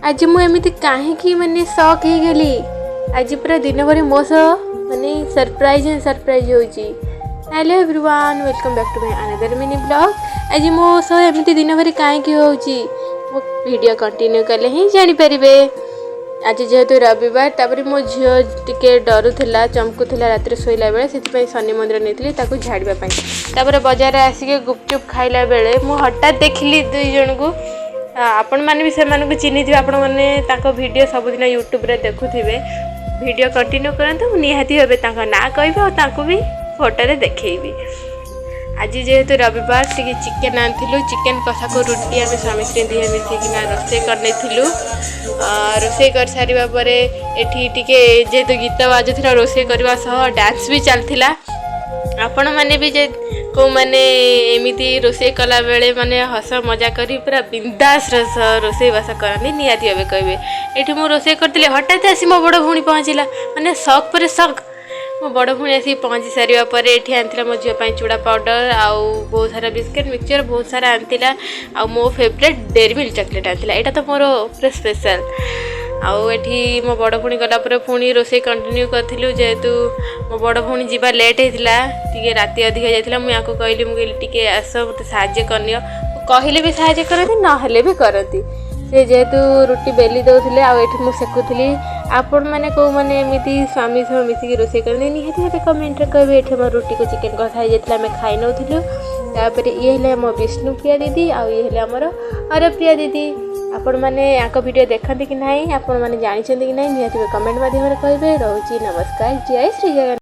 आज मुझे कहीं माने शॉक हो गली। आज पूरा दिन भर मो माने सरप्राइज होची। Hello everyone, welcome back to my another mini blog. आज मो एमती दिन भर कहीं होची मो वीडियो कंटिन्यू कले ही जानी परिबे। आज जेहेतु रविवार तापर मो झील टिके डरुला चमकुला रात शोला बेले से शनि मंदिर नहीं ताकू झाड़ापी बजार आसिक गुपचुप खाइला बेले मु हठात देखिली दुई जन को। आपण मैंने भी से चिन्ही थे, आपण मैंने वीडियो सबुदिन यूट्यूब रे देखुथिबे। वीडियो कंटिन्यू करंतु निहाती हेबे तांका ना कहबे और तांको भी फोटो रे देखैबी। आज जेहेतु रविवार टिके चिकेन आनिथिलु, चिकेन कषा को रुटी आम स्वामी स्त्री दिहे मिसिकिना रोषे करने रोषे कर सारिबा परे एठी टिके जेहेतु गीत बाजुथिला रोषे करबा सह डांस भी चलथिला। आपण माने भी जे को माने एमिति रोषे कला बेले माने हस मजा करी पूरा बिंदास रोषे बास करनी निहाती हेबे कहबे। एठी मु रोषे करथिले हठात आसी मो बड़ भूणी पहुँचला, माने शक पर शक। मो बड़ भूणी आसी पहुँची सारिबा परे एठी आनथिला मो झियो पई चूड़ा पाउडर आउ बहुत सारा बिस्किट मिक्सचर बहुत सारा आनथिला आउ मो फेवरेट डेयरी मिल्क चॉकलेट आनथिला। एटा तो मोर पूरा स्पेशल। आउ एठी मो बड़ भूणी गला पर पुणी रोषे कंटिन्यू करथिलु। जेहेतु मो बड़ भूणी जीवा लेट होइतिला, टिके राति अधिक जाइतिला, मु याको कहली मु टिके आस मते सहाय्य करनियो। कहले भी सहाय्य करती न हेले भी करती। से जेहेतु रुटी बेली दउथिले आ एठी मु सेकुथिली। आपण माने को माने एमिति स्वामी सह मिसिकी रोषे करनी निहाती मते कमेंट रे कहबे। एठी मो रुटी को चिकेन कथा हो जाइतिला, आमे खाइ नउथिलु। तापर ये हेले मो विष्णु प्रिया दीदी आ ये हेले हमर हर प्रिया दीदी। आपण माने याको वीडियो देखंती कि नाही, आपण माने जानिछंती कि नाही, निहाती कमेंट माध्यम रे कहबे। रहउची नमस्कार, जय श्री जगन्नाथ।